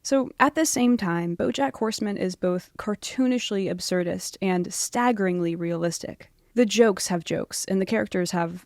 So at the same time, BoJack Horseman is both cartoonishly absurdist and staggeringly realistic. The jokes have jokes, and the characters have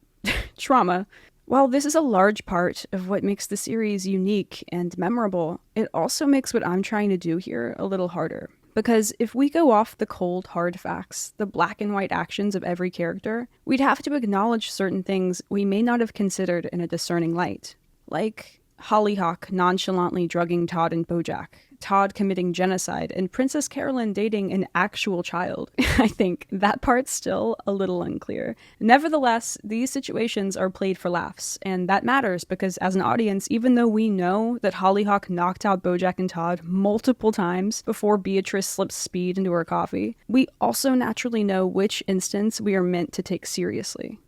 trauma. While this is a large part of what makes the series unique and memorable, it also makes what I'm trying to do here a little harder. Because if we go off the cold, hard facts, the black and white actions of every character, we'd have to acknowledge certain things we may not have considered in a discerning light. Like Hollyhock nonchalantly drugging Todd and BoJack, Todd committing genocide, and Princess Carolyn dating an actual child. I think that part's still a little unclear. Nevertheless, these situations are played for laughs, and that matters because as an audience, even though we know that Hollyhock knocked out BoJack and Todd multiple times before Beatrice slips speed into her coffee, we also naturally know which instance we are meant to take seriously.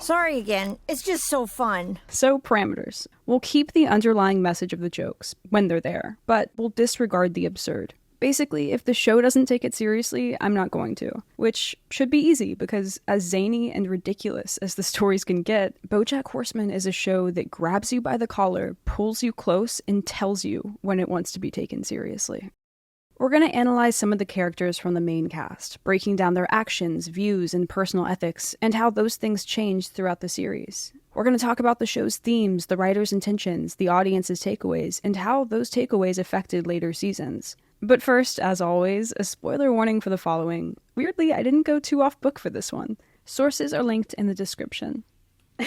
Sorry again, it's just so fun. So parameters. We'll keep the underlying message of the jokes, when they're there, but we'll disregard the absurd. Basically, if the show doesn't take it seriously, I'm not going to. Which should be easy, because as zany and ridiculous as the stories can get, BoJack Horseman is a show that grabs you by the collar, pulls you close, and tells you when it wants to be taken seriously. We're going to analyze some of the characters from the main cast, breaking down their actions, views, and personal ethics, and how those things changed throughout the series. We're going to talk about the show's themes, the writer's intentions, the audience's takeaways, and how those takeaways affected later seasons. But first, as always, a spoiler warning for the following. Weirdly, I didn't go too off book for this one. Sources are linked in the description.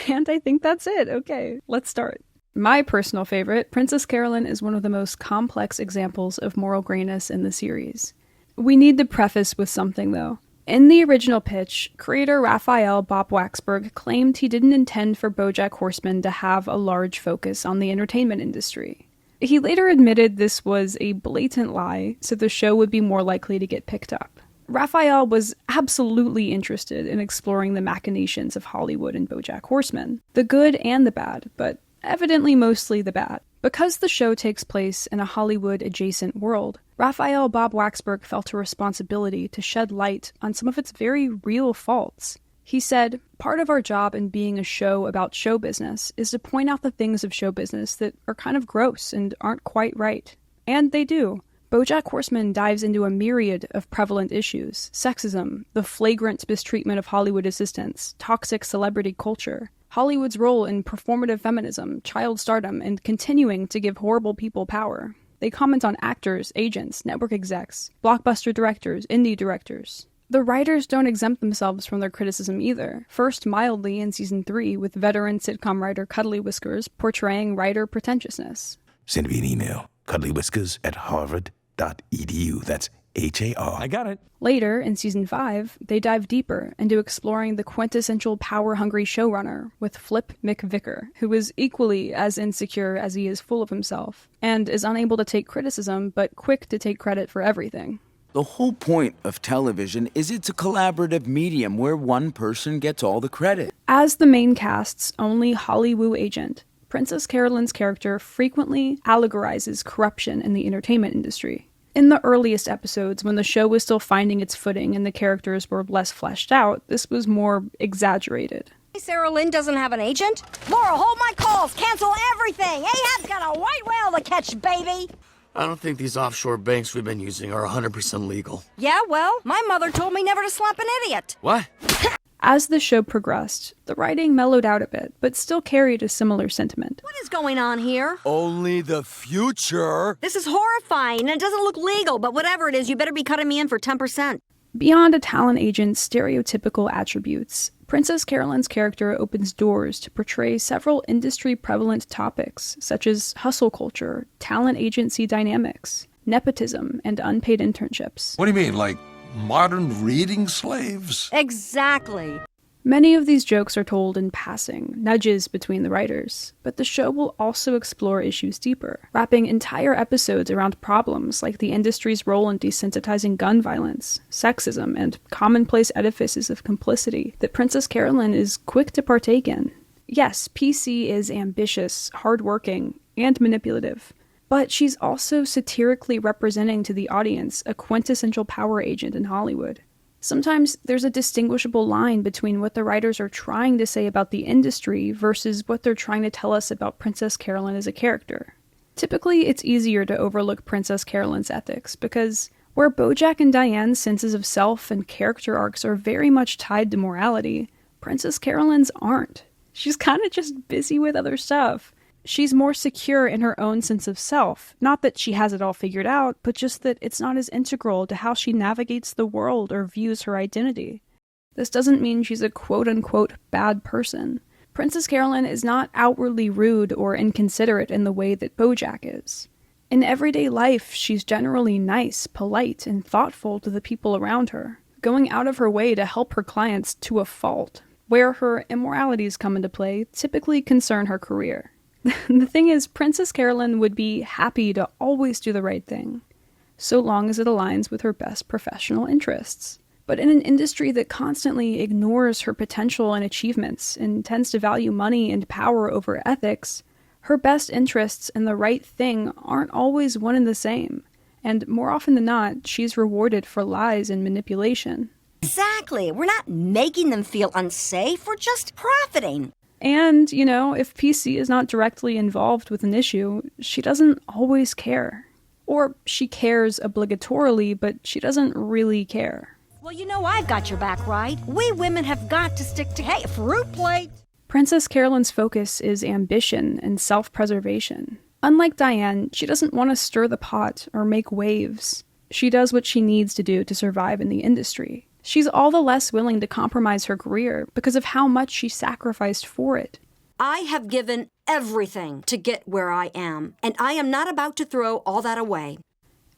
And I think that's it. Okay, let's start. My personal favorite, Princess Carolyn, is one of the most complex examples of moral grayness in the series. We need to preface with something, though. In the original pitch, creator Raphael Bob-Waksberg claimed he didn't intend for BoJack Horseman to have a large focus on the entertainment industry. He later admitted this was a blatant lie, so the show would be more likely to get picked up. Raphael was absolutely interested in exploring the machinations of Hollywood and BoJack Horseman, the good and the bad, but evidently mostly the bad. Because the show takes place in a Hollywood-adjacent world, Raphael Bob-Waksberg felt a responsibility to shed light on some of its very real faults. He said, "Part of our job in being a show about show business is to point out the things of show business that are kind of gross and aren't quite right." And they do. BoJack Horseman dives into a myriad of prevalent issues: sexism, the flagrant mistreatment of Hollywood assistants, toxic celebrity culture, Hollywood's role in performative feminism, child stardom, and continuing to give horrible people power. They comment on actors, agents, network execs, blockbuster directors, indie directors. The writers don't exempt themselves from their criticism either, first mildly in Season 3 with veteran sitcom writer Cuddly Whiskers portraying writer pretentiousness. Send me an email, cuddlywhiskers@harvard.edu. That's H-A-R. I got it. Later, in Season 5, they dive deeper into exploring the quintessential power-hungry showrunner with Flip McVicker, who is equally as insecure as he is full of himself, and is unable to take criticism, but quick to take credit for everything. The whole point of television is it's a collaborative medium where one person gets all the credit. As the main cast's only Hollywood agent, Princess Carolyn's character frequently allegorizes corruption in the entertainment industry. In the earliest episodes, when the show was still finding its footing and the characters were less fleshed out, this was more exaggerated. Sarah Lynn doesn't have an agent? Laura, hold my calls! Cancel everything! Ahab's got a white whale to catch, baby! I don't think these offshore banks we've been using are 100% legal. Yeah, well, my mother told me never to slap an idiot. What? As the show progressed, the writing mellowed out a bit, but still carried a similar sentiment. What is going on here? Only the future. This is horrifying, and it doesn't look legal, but whatever it is, you better be cutting me in for 10%. Beyond a talent agent's stereotypical attributes, Princess Carolyn's character opens doors to portray several industry-prevalent topics, such as hustle culture, talent agency dynamics, nepotism, and unpaid internships. What do you mean, like modern reading slaves? Exactly. Many of these jokes are told in passing, nudges between the writers, but the show will also explore issues deeper, wrapping entire episodes around problems like the industry's role in desensitizing gun violence, sexism, and commonplace edifices of complicity that Princess Carolyn is quick to partake in. Yes, PC is ambitious, hardworking, and manipulative, but she's also satirically representing to the audience a quintessential power agent in Hollywood. Sometimes there's a distinguishable line between what the writers are trying to say about the industry versus what they're trying to tell us about Princess Carolyn as a character. Typically, it's easier to overlook Princess Carolyn's ethics because where BoJack and Diane's senses of self and character arcs are very much tied to morality, Princess Carolyn's aren't. She's kind of just busy with other stuff. She's more secure in her own sense of self. Not that she has it all figured out, but just that it's not as integral to how she navigates the world or views her identity. This doesn't mean she's a quote-unquote bad person. Princess Carolyn is not outwardly rude or inconsiderate in the way that BoJack is. In everyday life, she's generally nice, polite, and thoughtful to the people around her, going out of her way to help her clients to a fault. Where her immoralities come into play typically concern her career. The thing is, Princess Carolyn would be happy to always do the right thing, so long as it aligns with her best professional interests. But in an industry that constantly ignores her potential and achievements and tends to value money and power over ethics, her best interests and the right thing aren't always one and the same. And more often than not, she's rewarded for lies and manipulation. Exactly. We're not making them feel unsafe. We're just profiting. And, if PC is not directly involved with an issue, she doesn't always care. Or she cares obligatorily, but she doesn't really care. Well, I've got your back, right? We women have got to stick to, hey, a fruit plate. Princess Carolyn's focus is ambition and self-preservation. Unlike Diane, she doesn't want to stir the pot or make waves. She does what she needs to do to survive in the industry. She's all the less willing to compromise her career because of how much she sacrificed for it. I have given everything to get where I am, and I am not about to throw all that away.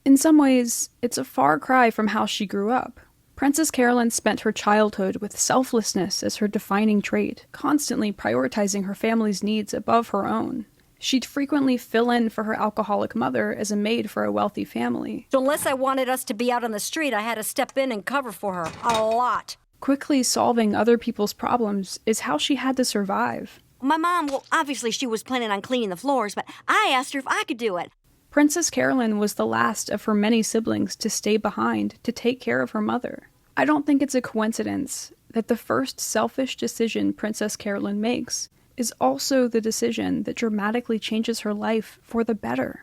In some ways, it's a far cry from how she grew up. Princess Carolyn spent her childhood with selflessness as her defining trait, constantly prioritizing her family's needs above her own. She'd frequently fill in for her alcoholic mother as a maid for a wealthy family. So unless I wanted us to be out on the street, I had to step in and cover for her. A lot. Quickly solving other people's problems is how she had to survive. My mom, obviously she was planning on cleaning the floors, but I asked her if I could do it. Princess Carolyn was the last of her many siblings to stay behind to take care of her mother. I don't think it's a coincidence that the first selfish decision Princess Carolyn makes is also the decision that dramatically changes her life for the better.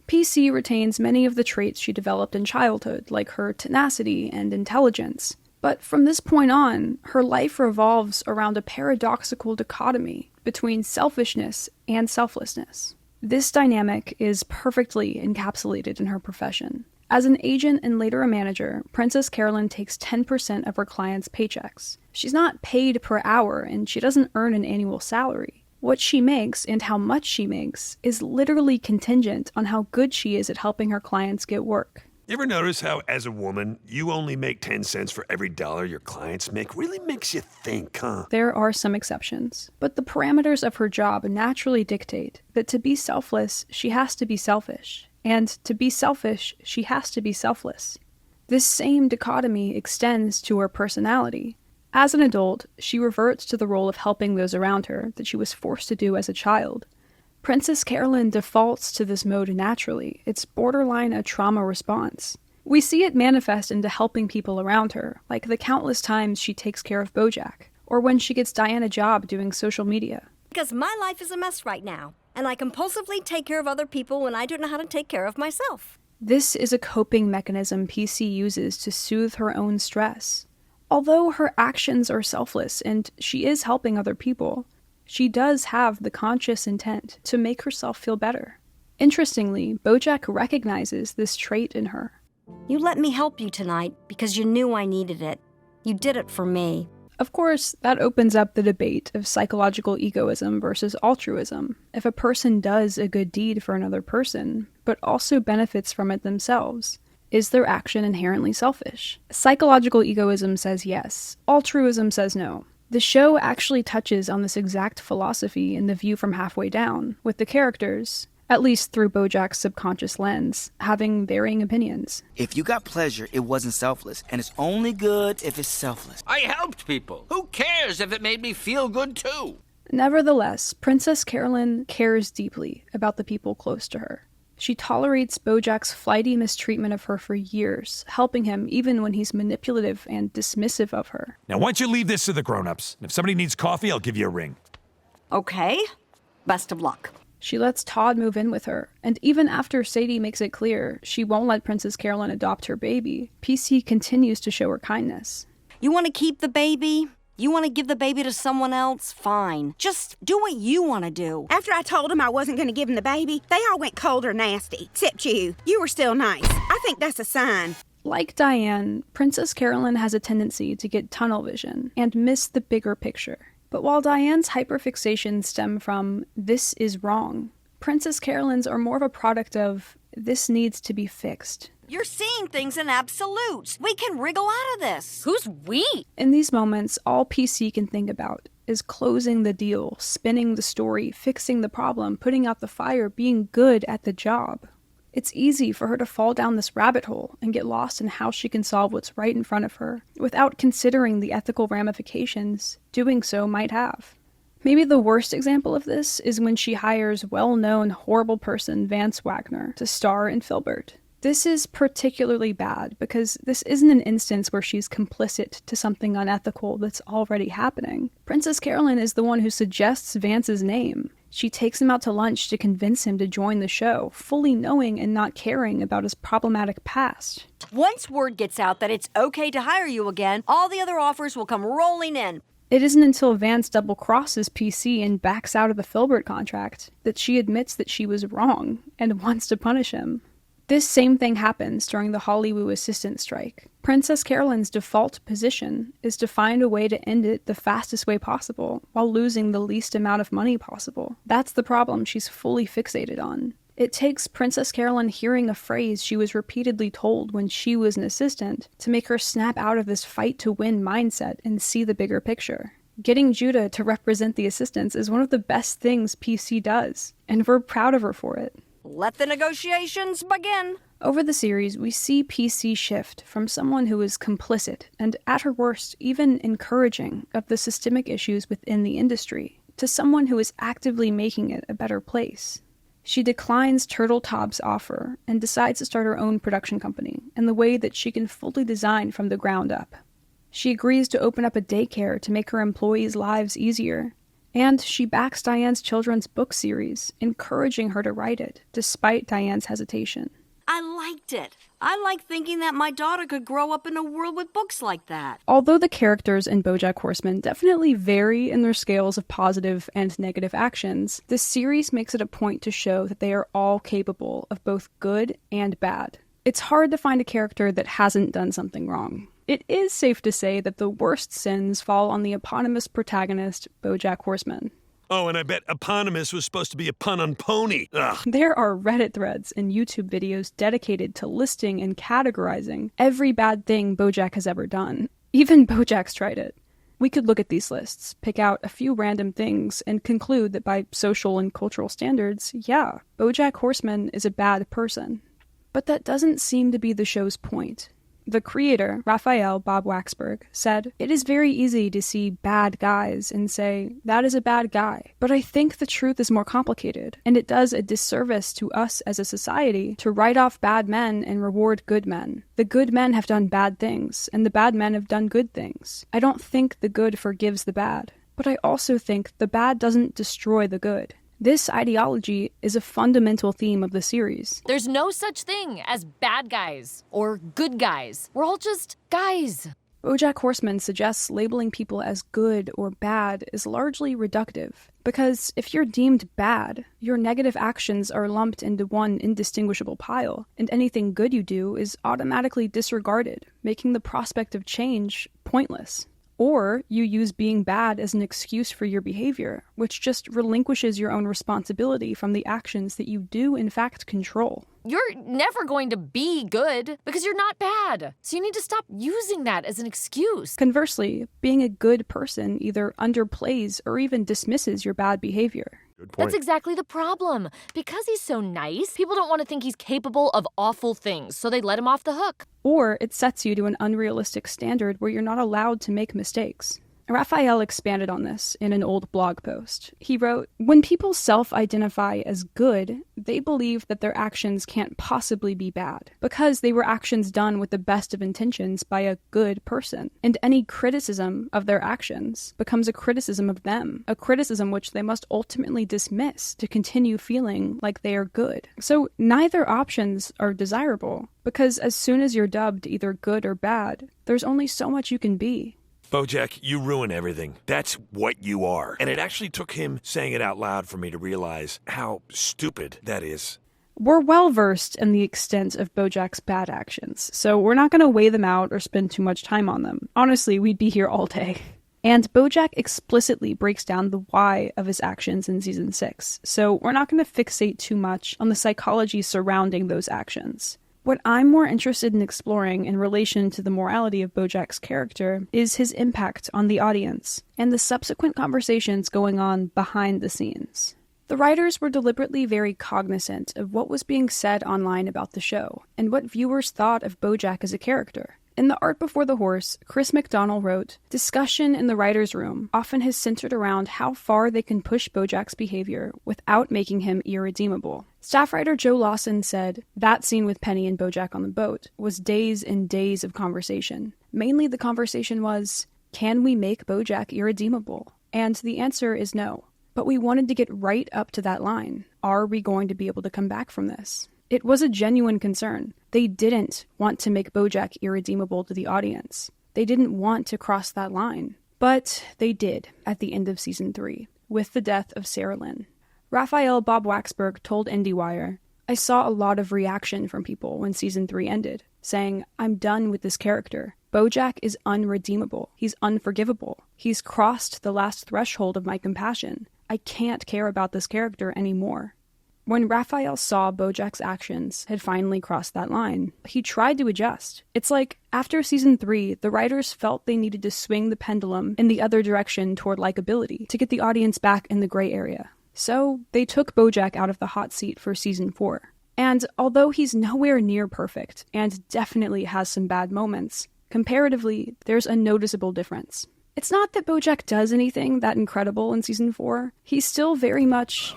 PC retains many of the traits she developed in childhood, like her tenacity and intelligence. But from this point on, her life revolves around a paradoxical dichotomy between selfishness and selflessness. This dynamic is perfectly encapsulated in her profession. As an agent and later a manager, Princess Carolyn takes 10% of her clients' paychecks. She's not paid per hour, and she doesn't earn an annual salary. What she makes and how much she makes is literally contingent on how good she is at helping her clients get work. You ever notice how, as a woman, you only make 10 cents for every dollar your clients make? Really makes you think, huh? There are some exceptions, but the parameters of her job naturally dictate that to be selfless, she has to be selfish, and to be selfish, she has to be selfless. This same dichotomy extends to her personality. As an adult, she reverts to the role of helping those around her that she was forced to do as a child. Princess Carolyn defaults to this mode naturally. It's borderline a trauma response. We see it manifest into helping people around her, like the countless times she takes care of BoJack, or when she gets Diane a job doing social media. Because my life is a mess right now, and I compulsively take care of other people when I don't know how to take care of myself. This is a coping mechanism PC uses to soothe her own stress. Although her actions are selfless and she is helping other people, she does have the conscious intent to make herself feel better. Interestingly, BoJack recognizes this trait in her. You let me help you tonight because you knew I needed it. You did it for me. Of course, that opens up the debate of psychological egoism versus altruism. If a person does a good deed for another person, but also benefits from it themselves, is their action inherently selfish? Psychological egoism says yes. Altruism says no. The show actually touches on this exact philosophy in The View from Halfway Down, with the characters, at least through BoJack's subconscious lens, having varying opinions. If you got pleasure, it wasn't selfless, and it's only good if it's selfless. I helped people. Who cares if it made me feel good too? Nevertheless, Princess Carolyn cares deeply about the people close to her. She tolerates BoJack's flighty mistreatment of her for years, helping him even when he's manipulative and dismissive of her. Now, why don't you leave this to the grown-ups? If somebody needs coffee, I'll give you a ring. Okay. Best of luck. She lets Todd move in with her, and even after Sadie makes it clear she won't let Princess Carolyn adopt her baby, PC continues to show her kindness. You want to keep the baby? You want to give the baby to someone else? Fine. Just do what you want to do. After I told them I wasn't going to give him the baby, they all went cold or nasty, except you. You were still nice. I think that's a sign. Like Diane, Princess Carolyn has a tendency to get tunnel vision and miss the bigger picture. But while Diane's hyperfixations stem from, this is wrong, Princess Carolyn's are more of a product of, this needs to be fixed. You're seeing things in absolutes. We can wriggle out of this. Who's we? In these moments, all PC can think about is closing the deal, spinning the story, fixing the problem, putting out the fire, being good at the job. It's easy for her to fall down this rabbit hole and get lost in how she can solve what's right in front of her, without considering the ethical ramifications doing so might have. Maybe the worst example of this is when she hires well-known horrible person Vance Wagner to star in Philbert. This is particularly bad because this isn't an instance where she's complicit to something unethical that's already happening. Princess Carolyn is the one who suggests Vance's name. She takes him out to lunch to convince him to join the show, fully knowing and not caring about his problematic past. Once word gets out that it's okay to hire you again, all the other offers will come rolling in. It isn't until Vance double-crosses PC and backs out of the Philbert contract that she admits that she was wrong and wants to punish him. This same thing happens during the Hollywood assistant strike. Princess Carolyn's default position is to find a way to end it the fastest way possible while losing the least amount of money possible. That's the problem she's fully fixated on. It takes Princess Carolyn hearing a phrase she was repeatedly told when she was an assistant to make her snap out of this fight-to-win mindset and see the bigger picture. Getting Judah to represent the assistants is one of the best things PC does, and we're proud of her for it. Let the negotiations begin. Over the series, we see PC shift from someone who is complicit and, at her worst, even encouraging of the systemic issues within the industry, to someone who is actively making it a better place. She declines Turtletop's offer and decides to start her own production company in the way that she can fully design from the ground up. She agrees to open up a daycare to make her employees' lives easier. And she backs Diane's children's book series, encouraging her to write it, despite Diane's hesitation. I liked it. I like thinking that my daughter could grow up in a world with books like that. Although the characters in BoJack Horseman definitely vary in their scales of positive and negative actions, this series makes it a point to show that they are all capable of both good and bad. It's hard to find a character that hasn't done something wrong. It is safe to say that the worst sins fall on the eponymous protagonist, BoJack Horseman. Oh, and I bet eponymous was supposed to be a pun on pony. Ugh. There are Reddit threads and YouTube videos dedicated to listing and categorizing every bad thing BoJack has ever done. Even BoJack's tried it. We could look at these lists, pick out a few random things, and conclude that by social and cultural standards, yeah, BoJack Horseman is a bad person. But that doesn't seem to be the show's point. The creator, Raphael Bob-Waksberg, said, "It is very easy to see bad guys and say, that is a bad guy. But I think the truth is more complicated, and it does a disservice to us as a society to write off bad men and reward good men. The good men have done bad things, and the bad men have done good things. I don't think the good forgives the bad. But I also think the bad doesn't destroy the good." This ideology is a fundamental theme of the series. There's no such thing as bad guys or good guys. We're all just guys. BoJack Horseman suggests labeling people as good or bad is largely reductive, because if you're deemed bad, your negative actions are lumped into one indistinguishable pile, and anything good you do is automatically disregarded, making the prospect of change pointless. Or you use being bad as an excuse for your behavior, which just relinquishes your own responsibility from the actions that you do in fact control. You're never going to be good because you're not bad. So you need to stop using that as an excuse. Conversely, being a good person either underplays or even dismisses your bad behavior. Good point. That's exactly the problem. Because he's so nice, people don't want to think he's capable of awful things, so they let him off the hook. Or it sets you to an unrealistic standard where you're not allowed to make mistakes. Raphael expanded on this in an old blog post. He wrote, "When people self-identify as good, they believe that their actions can't possibly be bad, because they were actions done with the best of intentions by a good person. And any criticism of their actions becomes a criticism of them, a criticism which they must ultimately dismiss to continue feeling like they are good. So neither options are desirable, because as soon as you're dubbed either good or bad, there's only so much you can be." BoJack, you ruin everything. That's what you are. And it actually took him saying it out loud for me to realize how stupid that is. We're well versed in the extent of BoJack's bad actions, so we're not going to weigh them out or spend too much time on them. Honestly, we'd be here all day. And BoJack explicitly breaks down the why of his actions in Season 6, so we're not going to fixate too much on the psychology surrounding those actions. What I'm more interested in exploring in relation to the morality of BoJack's character is his impact on the audience, and the subsequent conversations going on behind the scenes. The writers were deliberately very cognizant of what was being said online about the show, and what viewers thought of BoJack as a character. In The Art Before the Horse, Chris McDonnell wrote, "Discussion in the writer's room often has centered around how far they can push BoJack's behavior without making him irredeemable." Staff writer Joe Lawson said, "That scene with Penny and BoJack on the boat was days and days of conversation. Mainly the conversation was, can we make BoJack irredeemable? And the answer is no. But we wanted to get right up to that line. Are we going to be able to come back from this?" It was a genuine concern. They didn't want to make BoJack irredeemable to the audience. They didn't want to cross that line. But they did at the end of Season 3, with the death of Sarah Lynn. Raphael Bob-Waksberg told IndieWire, "I saw a lot of reaction from people when Season 3 ended, saying, 'I'm done with this character. BoJack is unredeemable. He's unforgivable. He's crossed the last threshold of my compassion. I can't care about this character anymore.'" When Raphael saw BoJack's actions had finally crossed that line, he tried to adjust. It's like, after Season 3, the writers felt they needed to swing the pendulum in the other direction toward likability to get the audience back in the gray area. So, they took BoJack out of the hot seat for Season 4. And although he's nowhere near perfect, and definitely has some bad moments, comparatively, there's a noticeable difference. It's not that BoJack does anything that incredible in Season 4. He's still very much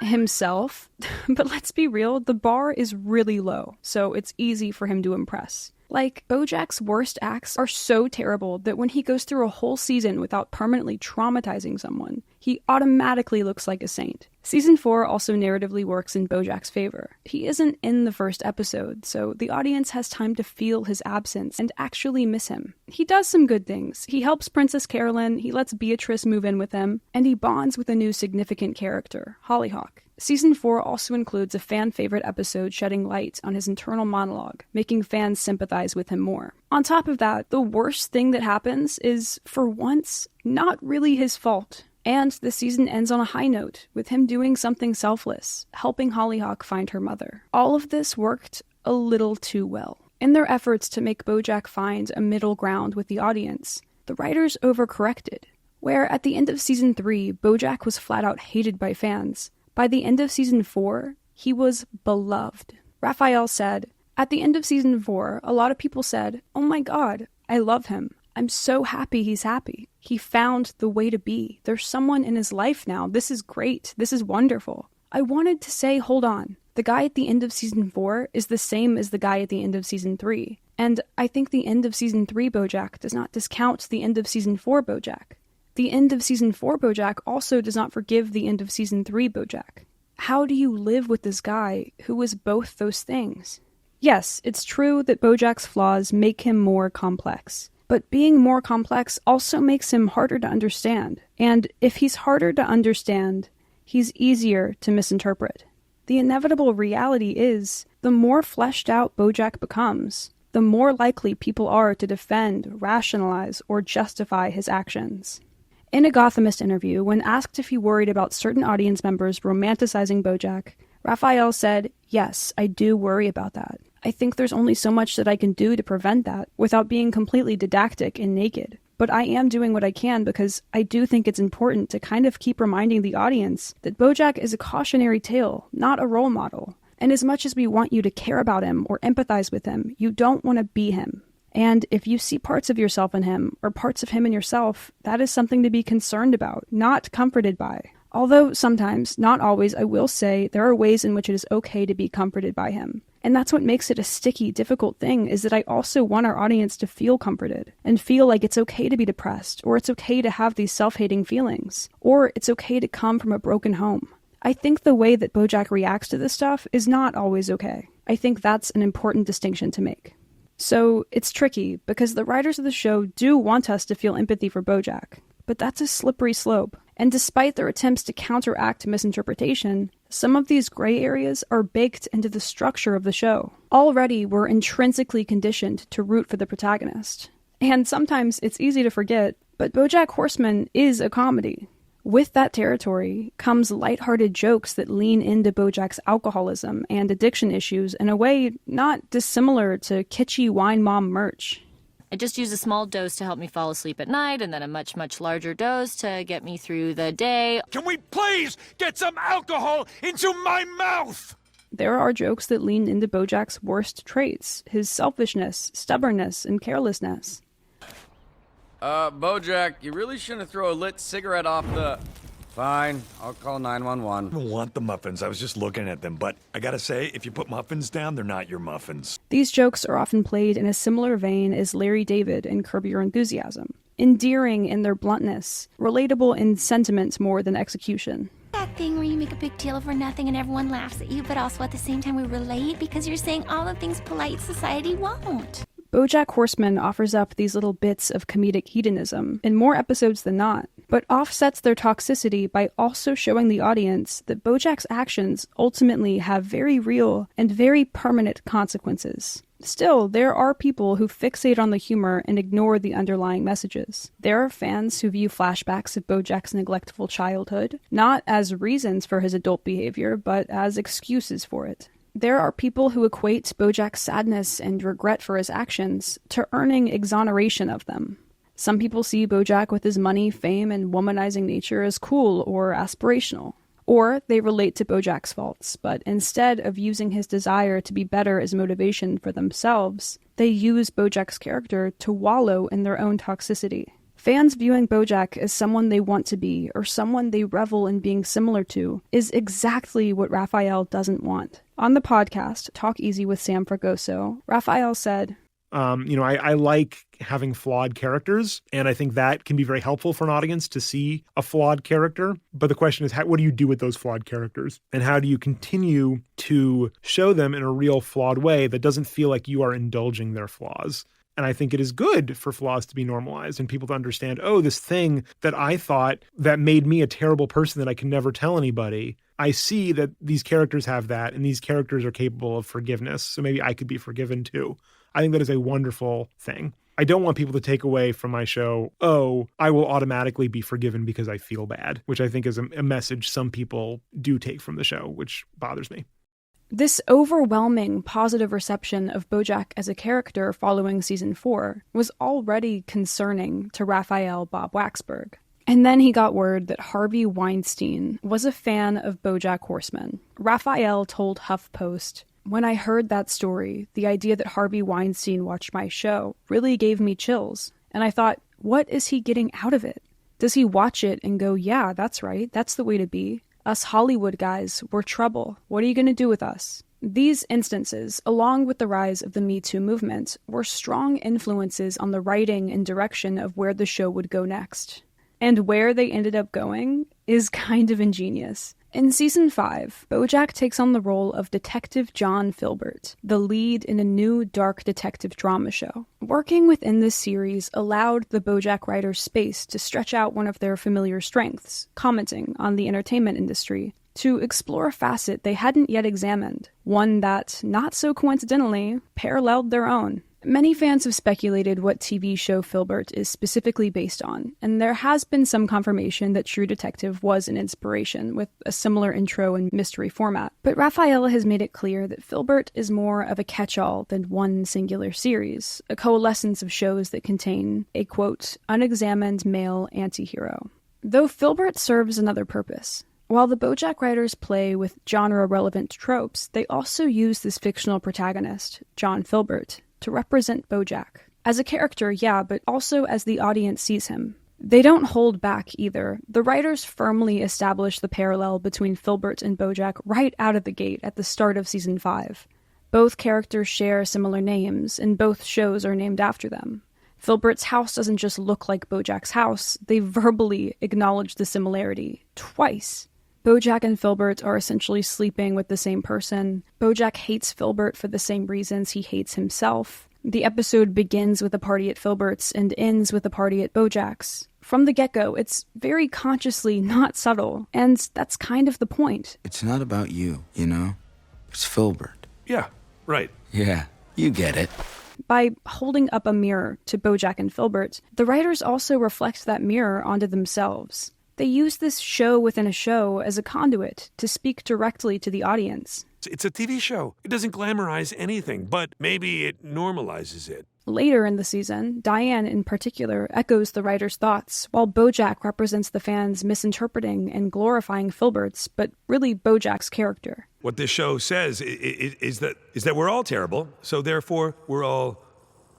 himself, but let's be real, the bar is really low, so it's easy for him to impress. Like, BoJack's worst acts are so terrible that when he goes through a whole season without permanently traumatizing someone, he automatically looks like a saint. Season 4 also narratively works in BoJack's favor. He isn't in the first episode, so the audience has time to feel his absence and actually miss him. He does some good things. He helps Princess Carolyn, he lets Beatrice move in with him, and he bonds with a new significant character, Hollyhock. Season 4 also includes a fan-favorite episode shedding light on his internal monologue, making fans sympathize with him more. On top of that, the worst thing that happens is, for once, not really his fault. And the season ends on a high note, with him doing something selfless, helping Hollyhock find her mother. All of this worked a little too well. In their efforts to make BoJack find a middle ground with the audience, the writers overcorrected. Where at the end of Season 3, BoJack was flat out hated by fans, by the end of Season 4, he was beloved. Raphael said, "At the end of Season 4, a lot of people said, 'Oh my god, I love him. I'm so happy he's happy. He found the way to be. There's someone in his life now. This is great. This is wonderful.' I wanted to say, hold on. The guy at the end of Season 4 is the same as the guy at the end of Season 3. And I think the end of Season 3 BoJack does not discount the end of Season 4 BoJack. The end of Season 4 BoJack also does not forgive the end of Season 3 BoJack. How do you live with this guy who is both those things?" Yes, it's true that BoJack's flaws make him more complex. But being more complex also makes him harder to understand. And if he's harder to understand, he's easier to misinterpret. The inevitable reality is, the more fleshed out BoJack becomes, the more likely people are to defend, rationalize, or justify his actions. In a Gothamist interview, when asked if he worried about certain audience members romanticizing BoJack, Raphael said, "Yes, I do worry about that. I think there's only so much that I can do to prevent that, without being completely didactic and naked. But I am doing what I can because I do think it's important to kind of keep reminding the audience that BoJack is a cautionary tale, not a role model. And as much as we want you to care about him or empathize with him, you don't want to be him. And if you see parts of yourself in him, or parts of him in yourself, that is something to be concerned about, not comforted by. Although sometimes, not always, I will say, there are ways in which it is okay to be comforted by him. And that's what makes it a sticky, difficult thing, is that I also want our audience to feel comforted, and feel like it's okay to be depressed, or it's okay to have these self-hating feelings, or it's okay to come from a broken home. I think the way that BoJack reacts to this stuff is not always okay. I think that's an important distinction to make. So it's tricky, because the writers of the show do want us to feel empathy for BoJack, but that's a slippery slope. And despite their attempts to counteract misinterpretation, some of these gray areas are baked into the structure of the show. Already, we're intrinsically conditioned to root for the protagonist. And sometimes it's easy to forget, but BoJack Horseman is a comedy. With that territory comes lighthearted jokes that lean into BoJack's alcoholism and addiction issues in a way not dissimilar to kitschy wine mom merch. I just use a small dose to help me fall asleep at night, and then a much, much larger dose to get me through the day. Can we please get some alcohol into my mouth? There are jokes that lean into BoJack's worst traits, his selfishness, stubbornness, and carelessness. BoJack, you really shouldn't throw a lit cigarette off the... Fine, I'll call 911. I don't want the muffins. I was just looking at them. But I gotta say, if you put muffins down, they're not your muffins. These jokes are often played in a similar vein as Larry David in Curb Your Enthusiasm. Endearing in their bluntness, relatable in sentiment more than execution. That thing where you make a big deal over nothing and everyone laughs at you, but also at the same time we relate because you're saying all the things polite society won't. BoJack Horseman offers up these little bits of comedic hedonism in more episodes than not, but offsets their toxicity by also showing the audience that BoJack's actions ultimately have very real and very permanent consequences. Still, there are people who fixate on the humor and ignore the underlying messages. There are fans who view flashbacks of BoJack's neglectful childhood, not as reasons for his adult behavior, but as excuses for it. There are people who equate BoJack's sadness and regret for his actions to earning exoneration of them. Some people see BoJack with his money, fame, and womanizing nature as cool or aspirational. Or they relate to BoJack's faults, but instead of using his desire to be better as motivation for themselves, they use BoJack's character to wallow in their own toxicity. Fans viewing BoJack as someone they want to be, or someone they revel in being similar to, is exactly what Raphael doesn't want. On the podcast, Talk Easy with Sam Fragoso, Raphael said, I like having flawed characters, and I think that can be very helpful for an audience to see a flawed character. But the question is, what do you do with those flawed characters? And how do you continue to show them in a real flawed way that doesn't feel like you are indulging their flaws? And I think it is good for flaws to be normalized and people to understand, this thing that I thought that made me a terrible person that I can never tell anybody, I see that these characters have that, and these characters are capable of forgiveness. So maybe I could be forgiven too. I think that is a wonderful thing. I don't want people to take away from my show, I will automatically be forgiven because I feel bad, which I think is a message some people do take from the show, which bothers me. This overwhelming positive reception of BoJack as a character following season 4 was already concerning to Raphael Bob-Waksberg. And then he got word that Harvey Weinstein was a fan of BoJack Horseman. Raphael told HuffPost, "When I heard that story, the idea that Harvey Weinstein watched my show really gave me chills. And I thought, what is he getting out of it? Does he watch it and go, yeah, that's right, that's the way to be? Us Hollywood guys, we're trouble. What are you going to do with us?" These instances, along with the rise of the Me Too movement, were strong influences on the writing and direction of where the show would go next. And where they ended up going is kind of ingenious. In Season 5, BoJack takes on the role of Detective John Philbert, the lead in a new dark detective drama show. Working within this series allowed the BoJack writers space to stretch out one of their familiar strengths, commenting on the entertainment industry, to explore a facet they hadn't yet examined, one that, not so coincidentally, paralleled their own. Many fans have speculated what TV show Philbert is specifically based on, and there has been some confirmation that True Detective was an inspiration, with a similar intro and mystery format. But Raphael has made it clear that Philbert is more of a catch-all than one singular series, a coalescence of shows that contain a, quote, unexamined male anti-hero. Though Philbert serves another purpose. While the BoJack writers play with genre-relevant tropes, they also use this fictional protagonist, John Philbert, to represent BoJack. As a character, yeah, but also as the audience sees him. They don't hold back either. The writers firmly establish the parallel between Philbert and BoJack right out of the gate at the start of season 5. Both characters share similar names, and both shows are named after them. Philbert's house doesn't just look like BoJack's house, they verbally acknowledge the similarity, twice. BoJack and Philbert are essentially sleeping with the same person. BoJack hates Philbert for the same reasons he hates himself. The episode begins with a party at Philbert's and ends with a party at BoJack's. From the get-go, it's very consciously not subtle, and that's kind of the point. It's not about you, you know? It's Philbert. Yeah, right. Yeah, you get it. By holding up a mirror to BoJack and Philbert, the writers also reflect that mirror onto themselves. They use this show within a show as a conduit to speak directly to the audience. It's a TV show. It doesn't glamorize anything, but maybe it normalizes it. Later in the season, Diane in particular echoes the writer's thoughts, while BoJack represents the fans misinterpreting and glorifying Philbert's, but really BoJack's character. What this show says is that we're all terrible, so therefore we're all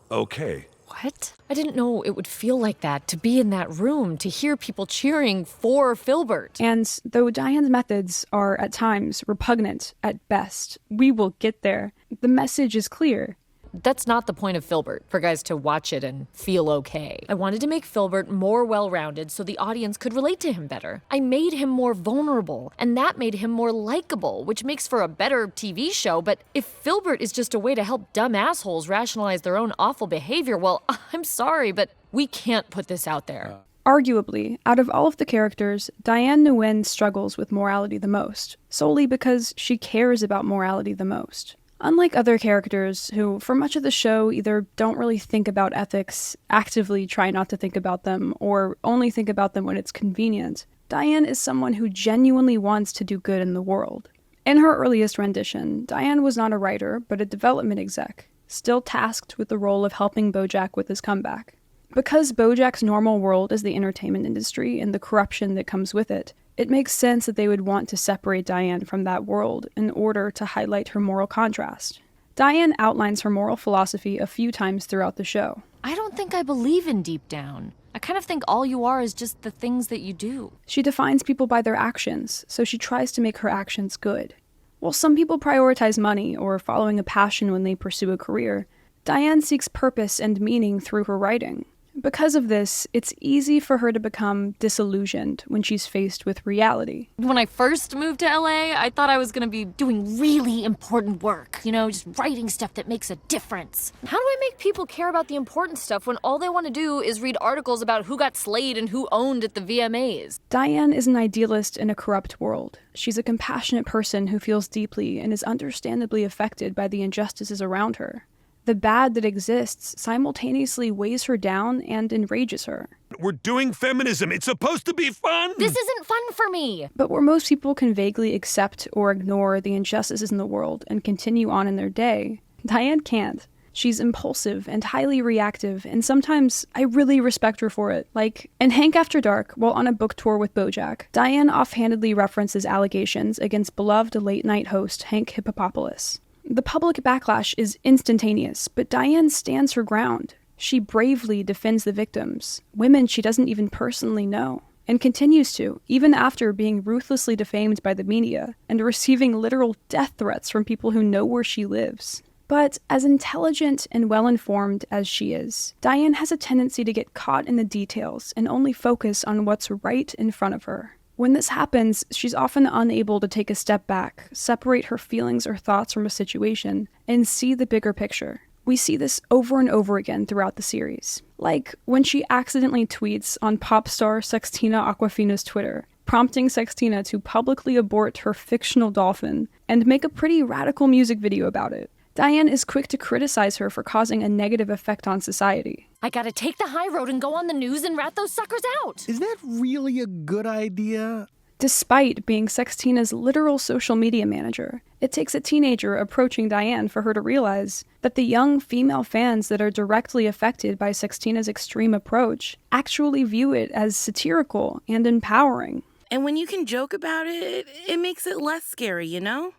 okay. What? I didn't know it would feel like that, to be in that room, to hear people cheering for Philbert. And though Diane's methods are at times repugnant at best, we will get there. The message is clear. That's not the point of Philbert, for guys to watch it and feel okay. I wanted to make Philbert more well-rounded so the audience could relate to him better. I made him more vulnerable, and that made him more likable, which makes for a better TV show. But if Philbert is just a way to help dumb assholes rationalize their own awful behavior, well, I'm sorry, but we can't put this out there. Arguably, out of all of the characters, Diane Nguyen struggles with morality the most, solely because she cares about morality the most. Unlike other characters who, for much of the show, either don't really think about ethics, actively try not to think about them, or only think about them when it's convenient, Diane is someone who genuinely wants to do good in the world. In her earliest rendition, Diane was not a writer, but a development exec, still tasked with the role of helping BoJack with his comeback. Because BoJack's normal world is the entertainment industry and the corruption that comes with it, it makes sense that they would want to separate Diane from that world in order to highlight her moral contrast. Diane outlines her moral philosophy a few times throughout the show. I don't think I believe in deep down. I kind of think all you are is just the things that you do. She defines people by their actions, so she tries to make her actions good. While some people prioritize money or following a passion when they pursue a career, Diane seeks purpose and meaning through her writing. Because of this, it's easy for her to become disillusioned when she's faced with reality. When I first moved to LA, I thought I was going to be doing really important work. You know, just writing stuff that makes a difference. How do I make people care about the important stuff when all they want to do is read articles about who got slayed and who owned at the VMAs? Diane is an idealist in a corrupt world. She's a compassionate person who feels deeply and is understandably affected by the injustices around her. The bad that exists simultaneously weighs her down and enrages her. We're doing feminism. It's supposed to be fun. This isn't fun for me. But where most people can vaguely accept or ignore the injustices in the world and continue on in their day, Diane can't. She's impulsive and highly reactive, and sometimes I really respect her for it. Like, in Hank After Dark, while on a book tour with BoJack, Diane offhandedly references allegations against beloved late-night host Hank Hippopopoulos. The public backlash is instantaneous, but Diane stands her ground. She bravely defends the victims, women she doesn't even personally know, and continues to, even after being ruthlessly defamed by the media and receiving literal death threats from people who know where she lives. But as intelligent and well-informed as she is, Diane has a tendency to get caught in the details and only focus on what's right in front of her. When this happens, she's often unable to take a step back, separate her feelings or thoughts from a situation, and see the bigger picture. We see this over and over again throughout the series. Like when she accidentally tweets on pop star Sextina Aquafina's Twitter, prompting Sextina to publicly abort her fictional dolphin and make a pretty radical music video about it. Diane is quick to criticize her for causing a negative effect on society. I gotta take the high road and go on the news and rat those suckers out. Is that really a good idea? Despite being Sextina's literal social media manager, it takes a teenager approaching Diane for her to realize that the young female fans that are directly affected by Sextina's extreme approach actually view it as satirical and empowering. And when you can joke about it, it makes it less scary, you know?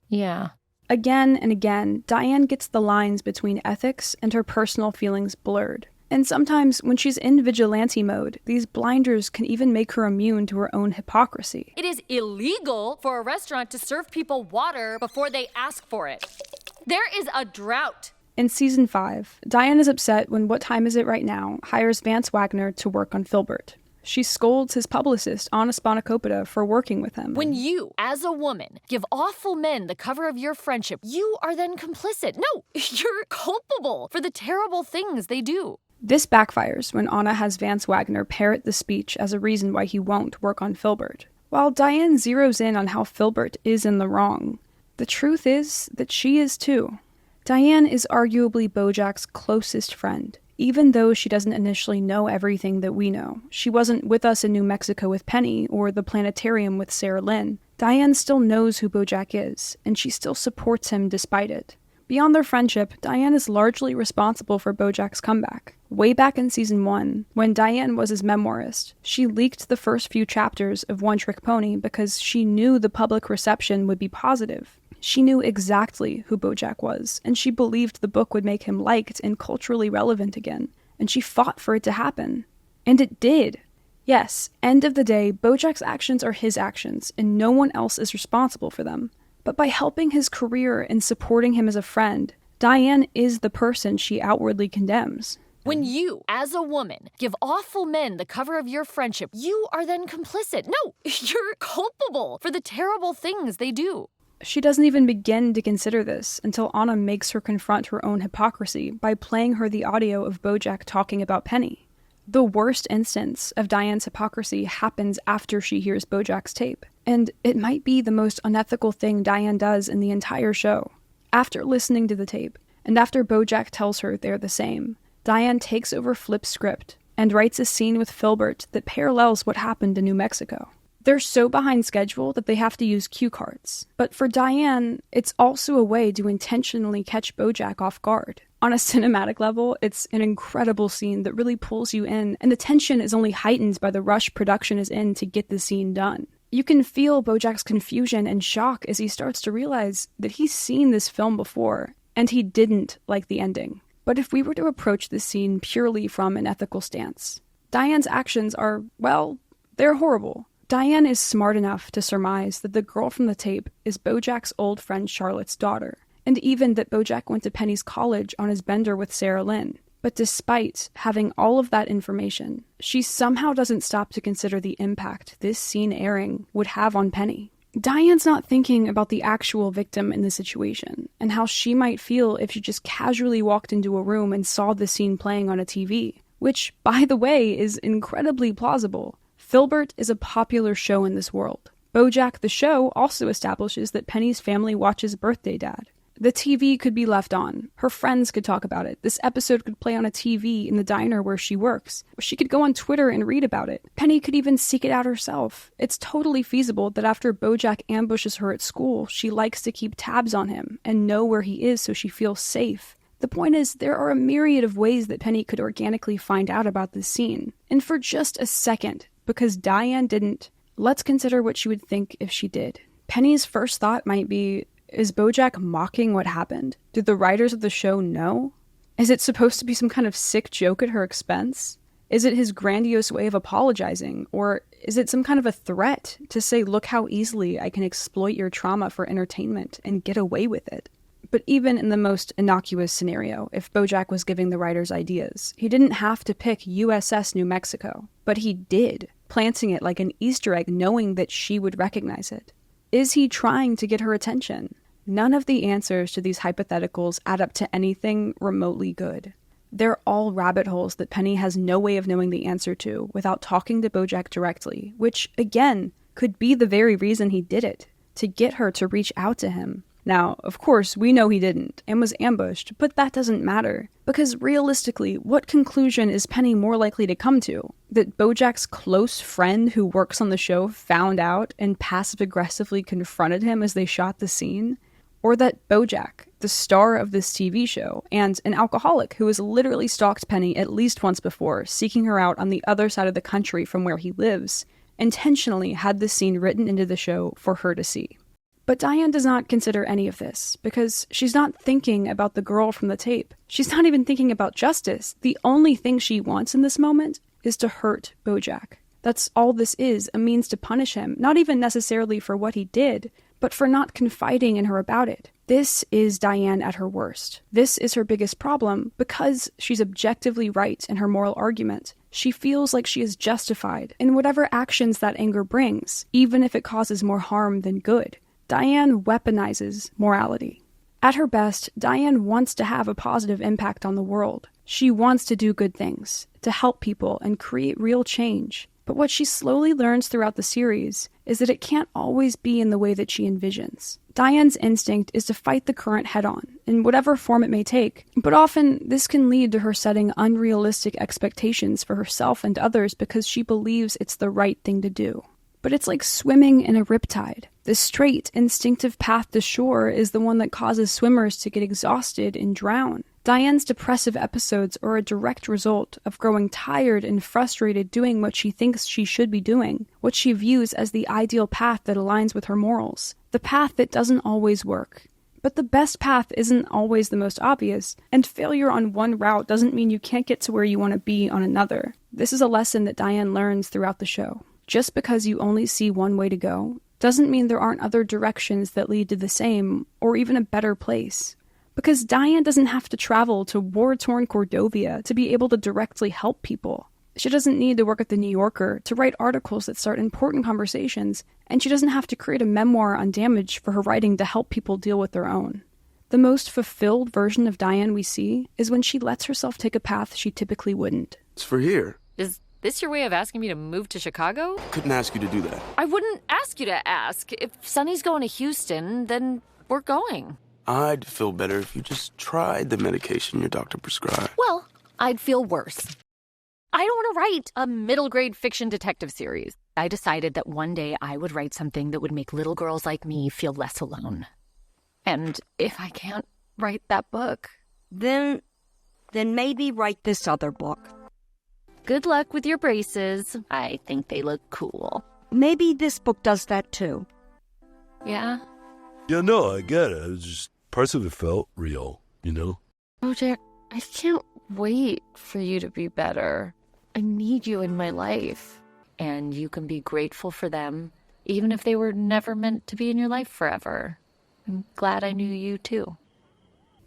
Yeah. Again and again, Diane gets the lines between ethics and her personal feelings blurred. And sometimes, when she's in vigilante mode, these blinders can even make her immune to her own hypocrisy. It is illegal for a restaurant to serve people water before they ask for it. There is a drought. In season 5, Diane is upset when What Time Is It Right Now hires Vance Wagner to work on Philbert. She scolds his publicist, Anna Spanakopita, for working with him. When you, as a woman, give awful men the cover of your friendship, you are then complicit. No, you're culpable for the terrible things they do. This backfires when Anna has Vance Wagner parrot the speech as a reason why he won't work on Philbert, while Diane zeroes in on how Philbert is in the wrong. The truth is that she is too. Diane is arguably BoJack's closest friend. Even though she doesn't initially know everything that we know, she wasn't with us in New Mexico with Penny or the planetarium with Sarah Lynn, Diane still knows who BoJack is, and she still supports him despite it. Beyond their friendship, Diane is largely responsible for BoJack's comeback. Way back in season 1, when Diane was his memoirist, she leaked the first few chapters of One Trick Pony because she knew the public reception would be positive. She knew exactly who BoJack was, and she believed the book would make him liked and culturally relevant again, and she fought for it to happen. And it did. Yes, end of the day, BoJack's actions are his actions, and no one else is responsible for them. But by helping his career and supporting him as a friend, Diane is the person she outwardly condemns. When you, as a woman, give awful men the cover of your friendship, you are then complicit. No, you're culpable for the terrible things they do. She doesn't even begin to consider this until Anna makes her confront her own hypocrisy by playing her the audio of BoJack talking about Penny. The worst instance of Diane's hypocrisy happens after she hears BoJack's tape, and it might be the most unethical thing Diane does in the entire show. After listening to the tape, and after BoJack tells her they're the same, Diane takes over Flip's script and writes a scene with Philbert that parallels what happened in New Mexico. They're so behind schedule that they have to use cue cards. But for Diane, it's also a way to intentionally catch BoJack off guard. On a cinematic level, it's an incredible scene that really pulls you in, and the tension is only heightened by the rush production is in to get the scene done. You can feel BoJack's confusion and shock as he starts to realize that he's seen this film before, and he didn't like the ending. But if we were to approach this scene purely from an ethical stance, Diane's actions are, well, they're horrible. Diane is smart enough to surmise that the girl from the tape is BoJack's old friend Charlotte's daughter, and even that BoJack went to Penny's college on his bender with Sarah Lynn. But despite having all of that information, she somehow doesn't stop to consider the impact this scene airing would have on Penny. Diane's not thinking about the actual victim in the situation, and how she might feel if she just casually walked into a room and saw the scene playing on a TV, which, by the way, is incredibly plausible. Philbert is a popular show in this world. BoJack the show also establishes that Penny's family watches Birthday Dad. The TV could be left on. Her friends could talk about it. This episode could play on a TV in the diner where she works. She could go on Twitter and read about it. Penny could even seek it out herself. It's totally feasible that after BoJack ambushes her at school, she likes to keep tabs on him and know where he is so she feels safe. The point is, there are a myriad of ways that Penny could organically find out about this scene. And for just a second, because Diane didn't, let's consider what she would think if she did. Penny's first thought might be, is BoJack mocking what happened? Did the writers of the show know? Is it supposed to be some kind of sick joke at her expense? Is it his grandiose way of apologizing? Or is it some kind of a threat to say, look how easily I can exploit your trauma for entertainment and get away with it? But even in the most innocuous scenario, if BoJack was giving the writers ideas, he didn't have to pick USS New Mexico, but he did, planting it like an Easter egg knowing that she would recognize it. Is he trying to get her attention? None of the answers to these hypotheticals add up to anything remotely good. They're all rabbit holes that Penny has no way of knowing the answer to without talking to BoJack directly, which, again, could be the very reason he did it, to get her to reach out to him. Now, of course, we know he didn't, and was ambushed, but that doesn't matter. Because realistically, what conclusion is Penny more likely to come to? That BoJack's close friend who works on the show found out and passive-aggressively confronted him as they shot the scene? Or that BoJack, the star of this TV show, and an alcoholic who has literally stalked Penny at least once before, seeking her out on the other side of the country from where he lives, intentionally had this scene written into the show for her to see? But Diane does not consider any of this, because she's not thinking about the girl from the tape. She's not even thinking about justice. The only thing she wants in this moment is to hurt BoJack. That's all this is, a means to punish him, not even necessarily for what he did, but for not confiding in her about it. This is Diane at her worst. This is her biggest problem, because she's objectively right in her moral argument. She feels like she is justified in whatever actions that anger brings, even if it causes more harm than good. Diane weaponizes morality. At her best, Diane wants to have a positive impact on the world. She wants to do good things, to help people and create real change. But what she slowly learns throughout the series is that it can't always be in the way that she envisions. Diane's instinct is to fight the current head-on, in whatever form it may take, but often this can lead to her setting unrealistic expectations for herself and others because she believes it's the right thing to do. But it's like swimming in a riptide. The straight, instinctive path to shore is the one that causes swimmers to get exhausted and drown. Diane's depressive episodes are a direct result of growing tired and frustrated doing what she thinks she should be doing, what she views as the ideal path that aligns with her morals, the path that doesn't always work. But the best path isn't always the most obvious, and failure on one route doesn't mean you can't get to where you want to be on another. This is a lesson that Diane learns throughout the show. Just because you only see one way to go doesn't mean there aren't other directions that lead to the same, or even a better place. Because Diane doesn't have to travel to war-torn Cordovia to be able to directly help people. She doesn't need to work at the New Yorker to write articles that start important conversations, and she doesn't have to create a memoir on damage for her writing to help people deal with their own. The most fulfilled version of Diane we see is when she lets herself take a path she typically wouldn't. It's for here. Is this your way of asking me to move to Chicago? Couldn't ask you to do that. I wouldn't ask you to ask. If Sonny's going to Houston, then we're going. I'd feel better if you just tried the medication your doctor prescribed. Well, I'd feel worse. I don't want to write a middle-grade fiction detective series. I decided that one day I would write something that would make little girls like me feel less alone. And if I can't write that book... Then maybe write this other book. Good luck with your braces. I think they look cool. Maybe this book does that too. Yeah? Yeah, no, I get it. It's just parts of it felt real, you know? BoJack, I can't wait for you to be better. I need you in my life. And you can be grateful for them, even if they were never meant to be in your life forever. I'm glad I knew you too.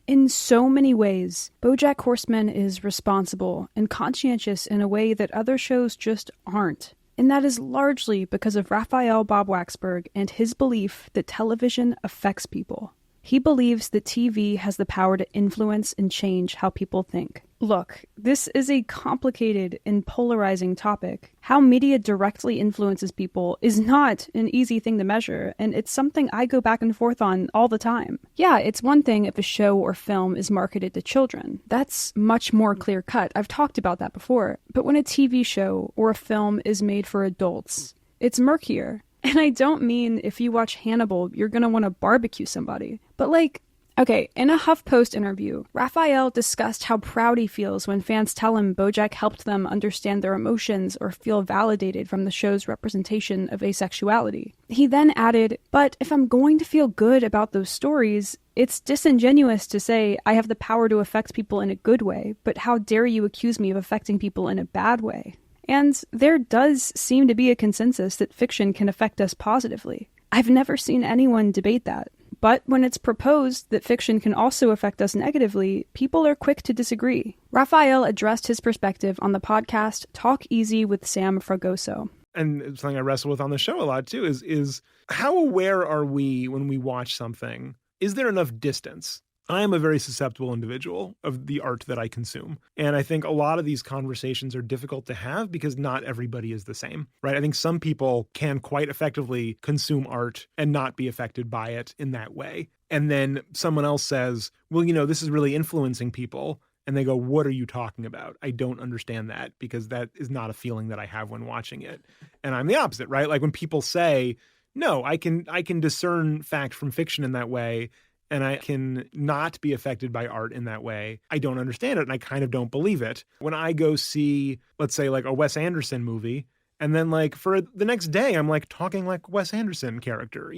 In so many ways, BoJack Horseman is responsible and conscientious in a way that other shows just aren't. And that is largely because of Raphael Bob-Waksberg and his belief that television affects people. He believes that TV has the power to influence and change how people think. Look, this is a complicated and polarizing topic. How media directly influences people is not an easy thing to measure, and it's something I go back and forth on all the time. Yeah, it's one thing if a show or film is marketed to children. That's much more clear-cut. I've talked about that before. But when a TV show or a film is made for adults, it's murkier. And I don't mean if you watch Hannibal, you're gonna want to barbecue somebody. But okay, in a HuffPost interview, Raphael discussed how proud he feels when fans tell him BoJack helped them understand their emotions or feel validated from the show's representation of asexuality. He then added, but if I'm going to feel good about those stories, it's disingenuous to say I have the power to affect people in a good way, but how dare you accuse me of affecting people in a bad way? And there does seem to be a consensus that fiction can affect us positively. I've never seen anyone debate that. But when it's proposed that fiction can also affect us negatively, people are quick to disagree. Raphael addressed his perspective on the podcast Talk Easy with Sam Fragoso. And something I wrestle with on the show a lot too is how aware are we when we watch something? Is there enough distance? I am a very susceptible individual of the art that I consume. And I think a lot of these conversations are difficult to have because not everybody is the same, right? I think some people can quite effectively consume art and not be affected by it in that way. And then someone else says, well, this is really influencing people. And they go, what are you talking about? I don't understand that because that is not a feeling that I have when watching it. And I'm the opposite, right? Like when people say, no, I can discern fact from fiction in that way. And I can not be affected by art in that way. I don't understand it, and I kind of don't believe it. When I go see, let's say, like a Wes Anderson movie, and then for the next day, I'm talking like Wes Anderson character,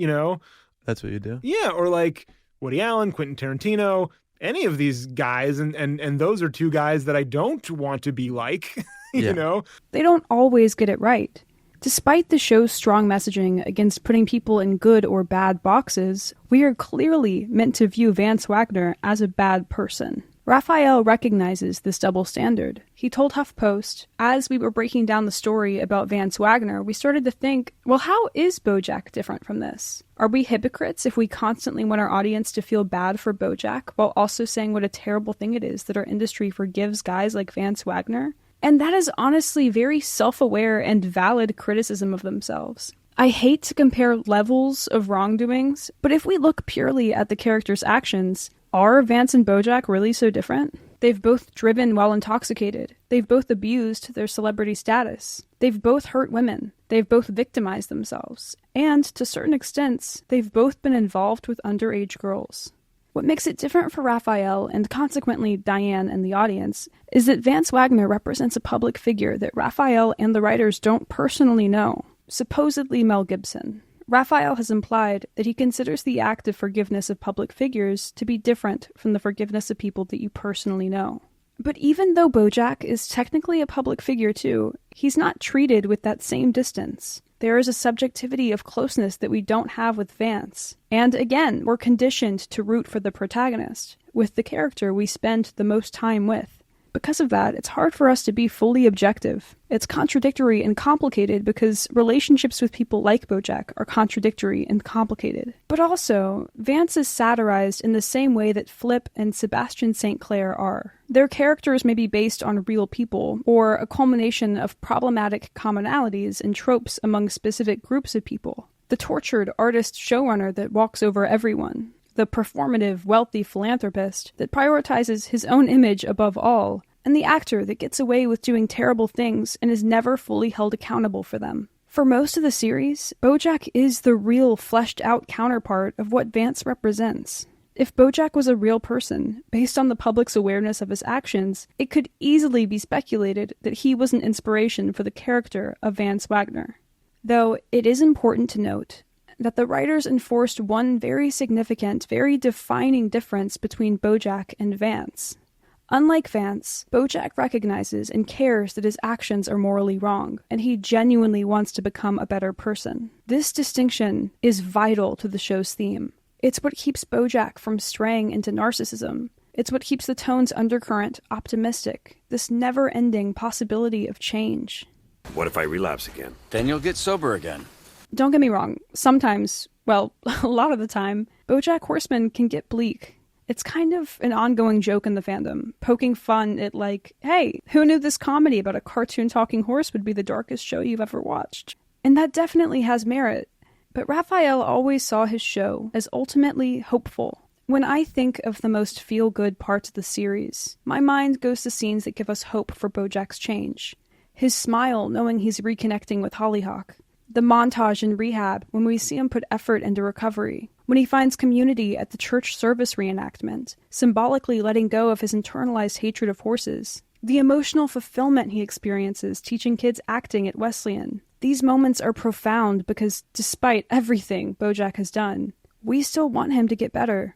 That's what you do? Yeah, or like Woody Allen, Quentin Tarantino, any of these guys, and those are two guys that I don't want to be like, you know? They don't always get it right. Despite the show's strong messaging against putting people in good or bad boxes, we are clearly meant to view Vance Wagner as a bad person. Raphael recognizes this double standard. He told HuffPost, as we were breaking down the story about Vance Wagner, we started to think, well, how is BoJack different from this? Are we hypocrites if we constantly want our audience to feel bad for BoJack while also saying what a terrible thing it is that our industry forgives guys like Vance Wagner? And that is honestly very self-aware and valid criticism of themselves. I hate to compare levels of wrongdoings, but if we look purely at the characters' actions, are Vance and BoJack really so different? They've both driven while intoxicated. They've both abused their celebrity status. They've both hurt women. They've both victimized themselves. And, to certain extents, they've both been involved with underage girls. What makes it different for Raphael, and consequently Diane and the audience, is that Vance Wagner represents a public figure that Raphael and the writers don't personally know, supposedly Mel Gibson. Raphael has implied that he considers the act of forgiveness of public figures to be different from the forgiveness of people that you personally know. But even though BoJack is technically a public figure too, he's not treated with that same distance. There is a subjectivity of closeness that we don't have with Vance. And again, we're conditioned to root for the protagonist, with the character we spend the most time with. Because of that, it's hard for us to be fully objective. It's contradictory and complicated because relationships with people like BoJack are contradictory and complicated. But also, Vance is satirized in the same way that Flip and Sebastian St. Clair are. Their characters may be based on real people, or a culmination of problematic commonalities and tropes among specific groups of people. The tortured artist showrunner that walks over everyone. The performative, wealthy philanthropist that prioritizes his own image above all, and the actor that gets away with doing terrible things and is never fully held accountable for them. For most of the series, BoJack is the real fleshed-out counterpart of what Vance represents. If BoJack was a real person, based on the public's awareness of his actions, it could easily be speculated that he was an inspiration for the character of Vance Wagner. Though it is important to note that the writers enforced one very significant, very defining difference between BoJack and Vance. Unlike Vance, BoJack recognizes and cares that his actions are morally wrong, and he genuinely wants to become a better person. This distinction is vital to the show's theme. It's what keeps BoJack from straying into narcissism. It's what keeps the tone's undercurrent optimistic, this never-ending possibility of change. What if I relapse again? Then you'll get sober again. Don't get me wrong, sometimes, well, a lot of the time, BoJack Horseman can get bleak. It's kind of an ongoing joke in the fandom, poking fun at like, hey, who knew this comedy about a cartoon talking horse would be the darkest show you've ever watched? And that definitely has merit. But Raphael always saw his show as ultimately hopeful. When I think of the most feel-good parts of the series, my mind goes to scenes that give us hope for BoJack's change. His smile knowing he's reconnecting with Hollyhock. The montage in rehab when we see him put effort into recovery. When he finds community at the church service reenactment, symbolically letting go of his internalized hatred of horses. The emotional fulfillment he experiences teaching kids acting at Wesleyan. These moments are profound because despite everything BoJack has done, we still want him to get better.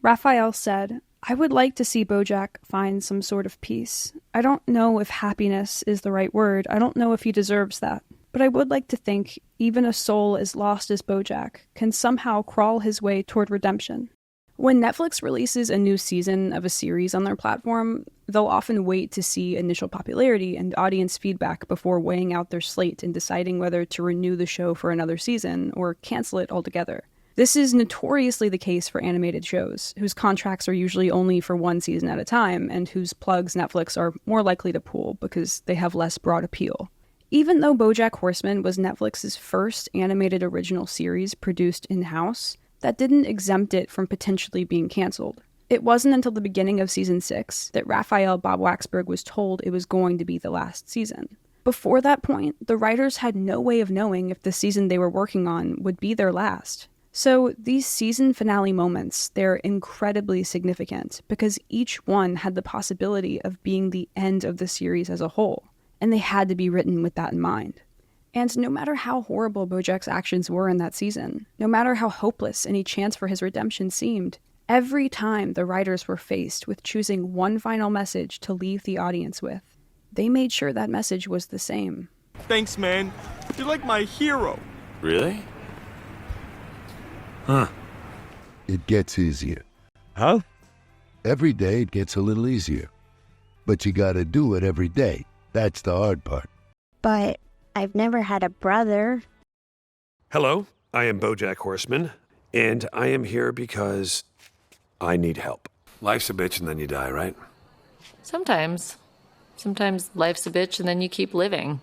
Raphael said, I would like to see BoJack find some sort of peace. I don't know if happiness is the right word. I don't know if he deserves that. But I would like to think even a soul as lost as BoJack can somehow crawl his way toward redemption. When Netflix releases a new season of a series on their platform, they'll often wait to see initial popularity and audience feedback before weighing out their slate and deciding whether to renew the show for another season or cancel it altogether. This is notoriously the case for animated shows, whose contracts are usually only for one season at a time and whose plugs Netflix are more likely to pull because they have less broad appeal. Even though BoJack Horseman was Netflix's first animated original series produced in-house, that didn't exempt it from potentially being canceled. It wasn't until the beginning of season 6 that Raphael Bob-Waksberg was told it was going to be the last season. Before that point, the writers had no way of knowing if the season they were working on would be their last. So these season finale moments, they're incredibly significant because each one had the possibility of being the end of the series as a whole. And they had to be written with that in mind. And no matter how horrible BoJack's actions were in that season, no matter how hopeless any chance for his redemption seemed, every time the writers were faced with choosing one final message to leave the audience with, they made sure that message was the same. Thanks, man. You're like my hero. Really? Huh. It gets easier. Huh? Every day it gets a little easier. But you gotta do it every day. That's the hard part. But I've never had a brother. Hello, I am BoJack Horseman, and I am here because I need help. Life's a bitch and then you die, right? Sometimes. Sometimes life's a bitch and then you keep living.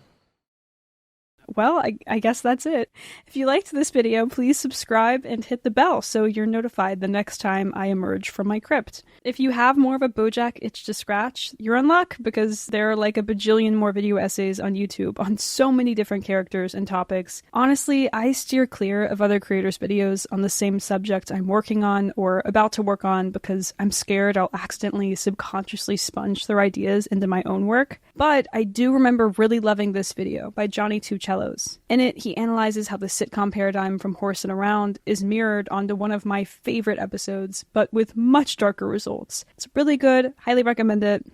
Well, I guess that's it. If you liked this video, please subscribe and hit the bell so you're notified the next time I emerge from my crypt. If you have more of a BoJack itch to scratch, you're in luck because there are like a bajillion more video essays on YouTube on so many different characters and topics. Honestly, I steer clear of other creators' videos on the same subject I'm working on or about to work on because I'm scared I'll accidentally subconsciously sponge their ideas into my own work. But I do remember really loving this video by Johnny Two Cellos. In it, he analyzes how the sitcom paradigm from Horse and Around is mirrored onto one of my favorite episodes, but with much darker results. It's really good, highly recommend it.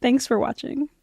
Thanks for watching.